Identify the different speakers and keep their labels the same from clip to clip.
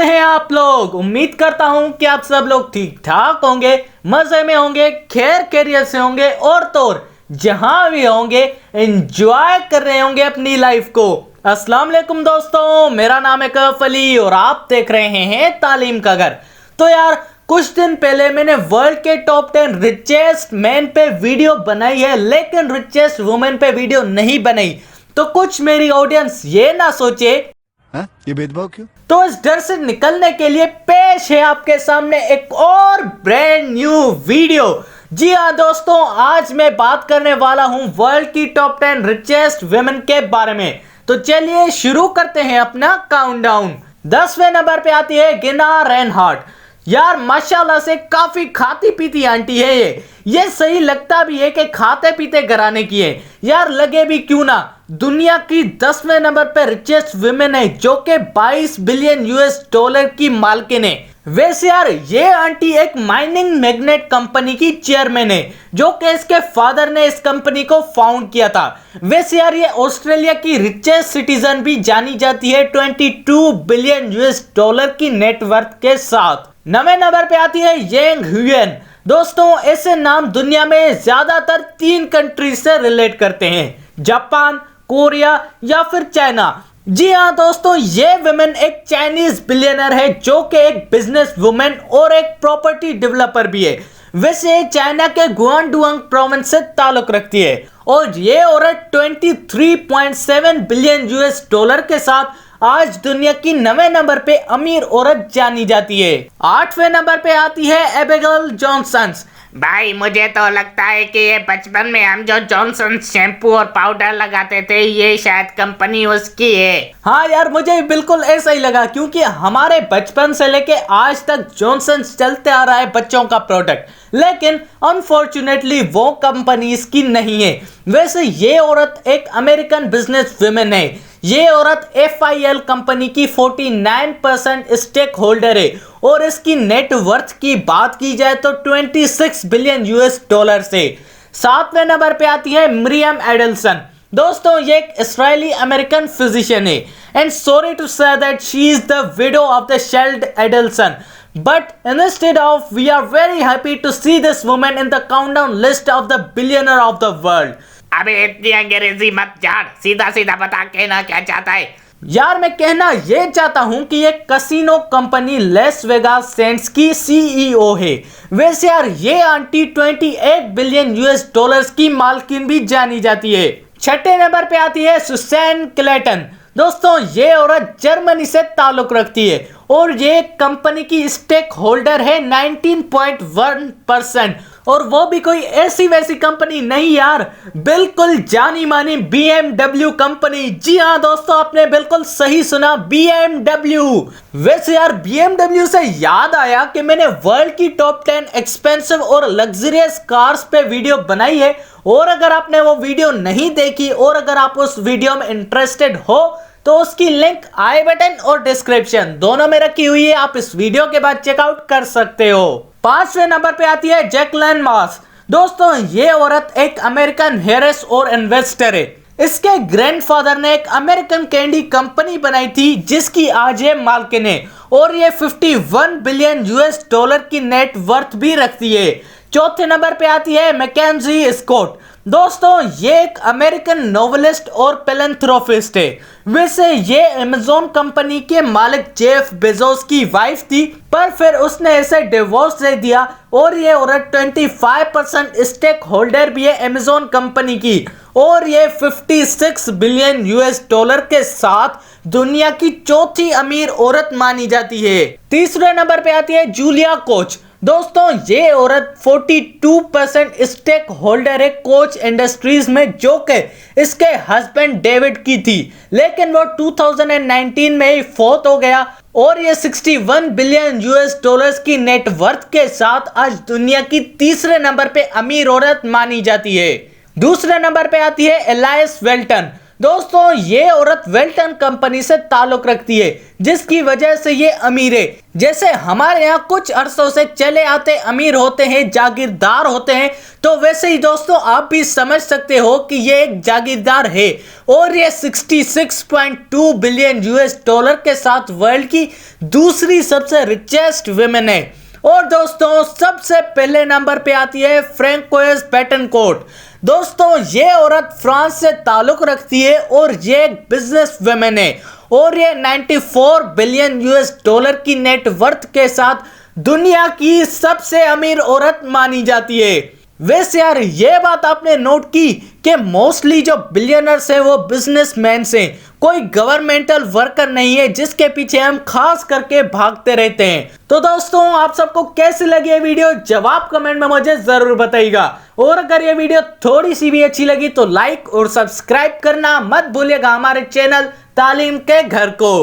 Speaker 1: हैं आप लोग। उम्मीद करता हूं कि आप सब लोग ठीक ठाक होंगे, मजे में होंगे, खैर खैरियत से होंगे और तो जहां भी होंगे एंजॉय कर रहे होंगे अपनी लाइफ को। अस्सलाम वालेकुम दोस्तों, मेरा नाम है कैफ अली और आप देख रहे हैं तालीम का घर। तो यार कुछ दिन पहले मैंने वर्ल्ड के टॉप 10 रिचेस्ट मैन पे वीडियो बनाई है, लेकिन रिचेस्ट वुमेन पे वीडियो नहीं बनाई। तो कुछ मेरी ऑडियंस ये ना सोचे
Speaker 2: ये भेदभाव क्यों?
Speaker 1: तो इस डर से निकलने के लिए पेश है आपके सामने एक और ब्रांड न्यू वीडियो। जी हाँ दोस्तों, आज मैं बात करने वाला हूं वर्ल्ड की टॉप 10 रिचेस्ट वुमेन के बारे में। तो चलिए शुरू करते हैं अपना काउंटडाउन। 10वें नंबर पे आती है गिना रेनहार्ट। यार माशाल्लाह से काफी खाती पीती आंटी है ये सही लगता भी है कि खाते पीते घराने की है। यार लगे भी क्यों ना, दुनिया की 10वें नंबर पे रिचेस्ट वुमेन है जो कि 22 बिलियन यूएस डॉलर की मालकिन है। वैसे यार ये आंटी एक माइनिंग मैग्नेट कंपनी की चेयरमैन है जो कि इसके फादर ने इस कंपनी को फाउंड किया था। वैसे यार ये ऑस्ट्रेलिया की रिचेस्ट सिटीजन भी जानी जाती है 22 बिलियन यूएस डॉलर की नेटवर्थ के साथ। 9वें नंबर पे आती है येंग हुएन। दोस्तों ऐसे नाम दुनिया में ज्यादातर 3 कंट्रीज से रिलेट करते हैं, जापान, कोरिया या फिर चाइना। जी हाँ दोस्तों, ये वुमेन एक चाइनीज बिलियनर है जो कि एक बिजनेस वुमेन और एक प्रॉपर्टी डेवलपर भी है। वैसे चाइना के गुआंगडोंग प्रोविंस से ताल्लुक रखती है और ये औरत 23.7 बिलियन यूएस डॉलर के साथ आज दुनिया की 9वें नंबर पे अमीर औरत जानी जाती है। 8वें नंबर पे आती है एबिगेल जॉनसन।
Speaker 3: भाई मुझे तो लगता है कि ये बचपन में हम जो जॉनसन शैम्पू और पाउडर लगाते थे ये शायद कंपनी उसकी है।
Speaker 1: हाँ यार मुझे बिल्कुल ऐसा ही लगा, क्योंकि हमारे बचपन से लेके आज तक जॉनसन चलते आ रहा है बच्चों का प्रोडक्ट, लेकिन अनफॉर्चुनेटली वो कंपनी इसकी नहीं है। वैसे ये औरत एक अमेरिकन बिजनेस वुमेन है। ये औरत FIL कंपनी की 49% स्टेक होल्डर है और इसकी नेटवर्थ की बात की जाए तो 26 बिलियन यूएस डॉलर से। 7वें नंबर पे आती है मिरियम एडल्सन। दोस्तों ये एक इस्राएली अमेरिकन फिजिशियन है and sorry to say that she is the widow of the Sheldon Adelson, but instead of we are very happy to see this woman in the countdown list of the billionaire of the world।
Speaker 3: अबे इतनी अंग्रेजी मत झाड़, सीधा सीधा बता कहना क्या चाहता है।
Speaker 1: यार मैं कहना ये चाहता हूं कि ये casino company Las Vegas Sands की CEO है। वैसे यार ये आंटी 28 बिलियन यूएस डॉलर्स की मालकिन भी जानी जाती है। 6ठे नंबर पे आती है सुसैन क्लेटन। दोस्तों ये औरत जर्मनी से ताल्लुक रखती है और ये कंपनी की स्टेक होल्डर है 19.1% और वो भी कोई ऐसी वैसी कंपनी नहीं यार, बिल्कुल जानी मानी BMW कंपनी। जी हाँ दोस्तों, आपने बिल्कुल सही सुना, BMW। वैसे यार BMW से याद आया कि मैंने वर्ल्ड की टॉप 10 एक्सपेंसिव और लग्जरियस कार्स पे वीडियो बनाई है और अगर आपने वो वीडियो नहीं देखी और अगर आप उस वीडियो में इंटरेस्टेड हो तो उसकी लिंक आई बटन और डिस्क्रिप्शन दोनों में रखी हुई है, आप इस वीडियो के बाद चेकआउट कर सकते हो। 5वें नंबर पे आती है जैकलिन मास। दोस्तों ये औरत एक अमेरिकन हेयर्स और इन्वेस्टर है। इसके ग्रैंडफादर ने एक अमेरिकन कैंडी कंपनी बनाई थी जिसकी आज ये मालकिन है और ये 51 बिलियन यूएस डॉलर की नेटवर्थ भी रखती है। 4थे नंबर पे आती है मैकेंजी स्कॉट। दोस्तों ये एक अमेरिकन नोवेलिस्ट और पेलेंथ्रोपिस्ट है। वैसे ये अमेज़न कंपनी के मालिक जेफ बेजोस की वाइफ थी, पर फिर उसने इसे डिवोर्स दे दिया और ये औरत 25% स्टेक होल्डर भी है अमेज़न कंपनी की और ये 56 बिलियन यूएस डॉलर के साथ दुनिया की 4थी अमीर औरत मानी जाती है। 3रे नंबर पे आती है जूलिया कोच। दोस्तों ये औरत 42% स्टेक होल्डर है कोच इंडस्ट्रीज में जो कि इसके हस्बैंड डेविड की थी, लेकिन वो 2019 में ही फौत हो गया और ये 61 बिलियन यूएस डॉलर्स की नेटवर्थ के साथ आज दुनिया की 3रे नंबर पे अमीर औरत मानी जाती है। 2रे नंबर पे आती है एलाइस वेल्टन। दोस्तों ये औरत वेल्टन कंपनी से ताल्लुक रखती है, जिसकी वजह से ये अमीर है। जैसे हमारे यहाँ कुछ अरसों से चले आते अमीर होते हैं, जागीरदार होते हैं, तो वैसे ही दोस्तों आप भी समझ सकते हो कि ये एक जागीरदार है और ये 66.2 बिलियन यूएस डॉलर के साथ वर्ल्ड की दूसरी सबसे रिचेस्ट वुमेन है। और दोस्तों सबसे पहले नंबर पे आती है फ्रेंकोइस बेटनकोर्ट। दोस्तों ये औरत फ्रांस से ताल्लुक रखती है और ये एक बिजनेस वुमेन है और ये 94 बिलियन यूएस डॉलर की नेटवर्थ के साथ दुनिया की सबसे अमीर औरत मानी जाती है। वैसे यार ये बात आपने नोट की कि मोस्टली जो बिलियनर्स हैं वो बिजनेसमैन हैं, कोई गवर्नमेंटल वर्कर नहीं है जिसके पीछे हम खास करके भागते रहते हैं। तो दोस्तों आप सबको कैसी लगी ये वीडियो जवाब कमेंट में मुझे जरूर बताइएगा। और अगर ये वीडियो थोड़ी सी भी अच्छी लगी तो लाइक और सब्सक्राइब करना मत भूलिएगा हमारे चैनल तालीम के घर को।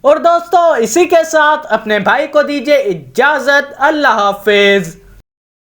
Speaker 1: और दोस्तों इसी के साथ अपने भाई को दीजिए इजाजत। अल्लाह हाफिज।